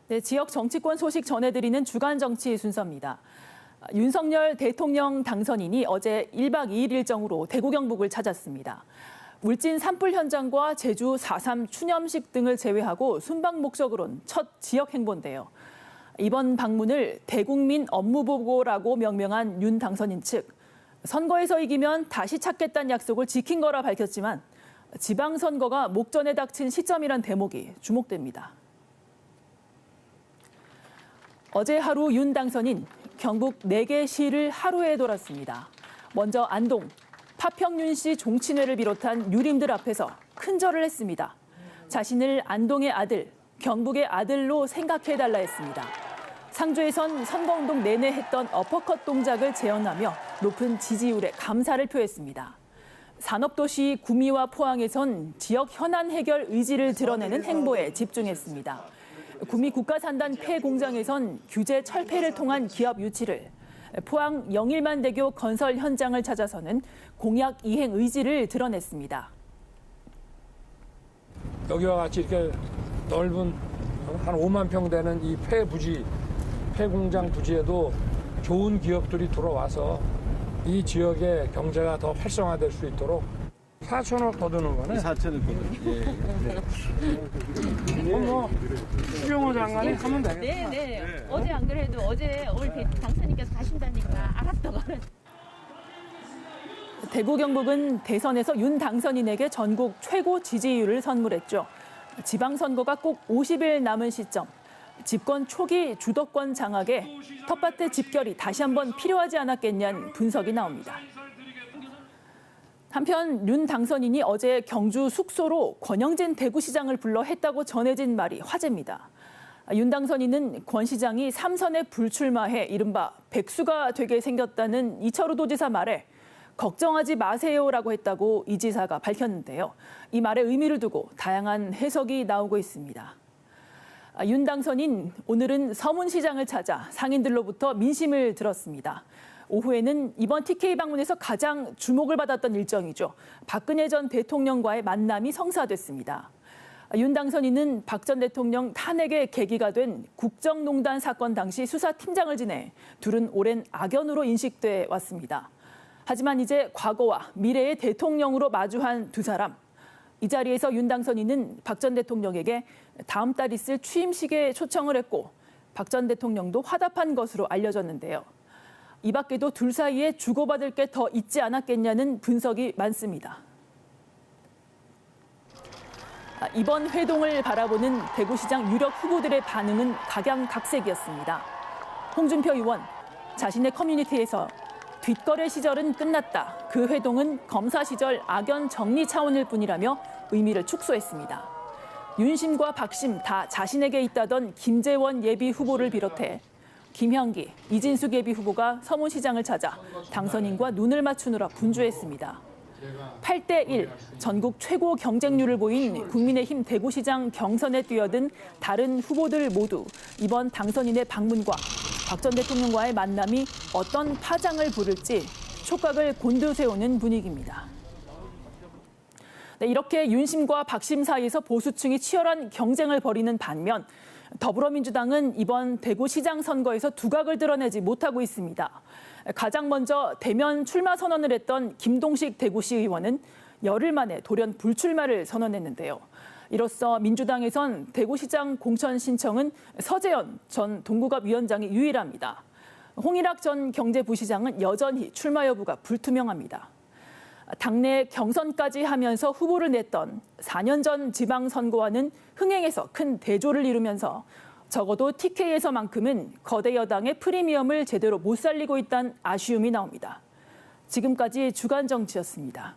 네, 지역 정치권 소식 전해드리는 주간 정치 순서입니다. 윤석열 대통령 당선인이 어제 1박 2일 일정으로 대구 경북을 찾았습니다. 울진 산불 현장과 제주 4.3 추념식 등을 제외하고 순방 목적으론 첫 지역 행보인데요. 이번 방문을 대국민 업무보고라고 명명한 윤 당선인 측, 선거에서 이기면 다시 찾겠다는 약속을 지킨 거라 밝혔지만 지방선거가 목전에 닥친 시점이란 대목이 주목됩니다. 어제 하루 윤 당선인 경북 4개 시를 하루에 돌았습니다. 먼저 안동, 파평윤씨 종친회를 비롯한 유림들 앞에서 큰절을 했습니다. 자신을 안동의 아들, 경북의 아들로 생각해달라 했습니다. 상주에선 선거운동 내내 했던 어퍼컷 동작을 재현하며 높은 지지율에 감사를 표했습니다. 산업도시 구미와 포항에선 지역 현안 해결 의지를 드러내는 행보에 집중했습니다. 구미 국가산단 폐공장에선 규제 철폐를 통한 기업 유치를, 포항 영일만대교 건설 현장을 찾아서는 공약 이행 의지를 드러냈습니다. 여기와 같이 이렇게 넓은 한 5만 평 되는 이 폐공장 부지에도 좋은 기업들이 들어와서 이 지역의 경제가 더 활성화될 수 있도록 4천억 더 드는 거네. 4천억 더 드는. 뭐 추경호 장관이 하면 되겠다. 네. 어제 안 그래도 어제 오늘 당선인께서 가신다니까 알았다고는. 대구 경북은 대선에서 윤 당선인에게 전국 최고 지지율을 선물했죠. 지방선거가 꼭 50일 남은 시점, 집권 초기 주도권 장악에 텃밭의 집결이 다시 한번 필요하지 않았겠냐는 분석이 나옵니다. 한편 윤 당선인이 어제 경주 숙소로 권영진 대구시장을 불러 했다고 전해진 말이 화제입니다. 윤 당선인은 권 시장이 3선에 불출마해 이른바 백수가 되게 생겼다는 이철우 도지사 말에 걱정하지 마세요라고 했다고 이 지사가 밝혔는데요. 이 말의 의미를 두고 다양한 해석이 나오고 있습니다. 윤 당선인 오늘은 서문시장을 찾아 상인들로부터 민심을 들었습니다. 오후에는 이번 TK 방문에서 가장 주목을 받았던 일정이죠. 박근혜 전 대통령과의 만남이 성사됐습니다. 윤 당선인은 박 전 대통령 탄핵의 계기가 된 국정농단 사건 당시 수사팀장을 지내 둘은 오랜 악연으로 인식돼 왔습니다. 하지만 이제 과거와 미래의 대통령으로 마주한 두 사람. 이 자리에서 윤 당선인은 박 전 대통령에게 다음 달 있을 취임식에 초청을 했고 박 전 대통령도 화답한 것으로 알려졌는데요. 이 밖에도 둘 사이에 주고받을 게 더 있지 않았겠냐는 분석이 많습니다. 이번 회동을 바라보는 대구시장 유력 후보들의 반응은 각양각색이었습니다. 홍준표 의원, 자신의 커뮤니티에서 뒷거래 시절은 끝났다. 그 회동은 검사 시절 악연 정리 차원일 뿐이라며 의미를 축소했습니다. 윤심과 박심 다 자신에게 있다던 김재원 예비 후보를 비롯해 김형기, 이진숙 예비 후보가 서문시장을 찾아 당선인과 눈을 맞추느라 분주했습니다. 8대1 전국 최고 경쟁률을 보인 국민의힘 대구시장 경선에 뛰어든 다른 후보들 모두 이번 당선인의 방문과 박 전 대통령과의 만남이 어떤 파장을 부를지 촉각을 곤두세우는 분위기입니다. 네, 이렇게 윤심과 박심 사이에서 보수층이 치열한 경쟁을 벌이는 반면 더불어민주당은 이번 대구시장 선거에서 두각을 드러내지 못하고 있습니다. 가장 먼저 대면 출마 선언을 했던 김동식 대구시 의원은 열흘 만에 돌연 불출마를 선언했는데요. 이로써 민주당에선 대구시장 공천 신청은 서재현 전 동구갑 위원장이 유일합니다. 홍일학 전 경제부시장은 여전히 출마 여부가 불투명합니다. 당내 경선까지 하면서 후보를 냈던 4년 전 지방선거와는 흥행에서 큰 대조를 이루면서 적어도 TK에서만큼은 거대 여당의 프리미엄을 제대로 못 살리고 있다는 아쉬움이 나옵니다. 지금까지 주간 정치였습니다.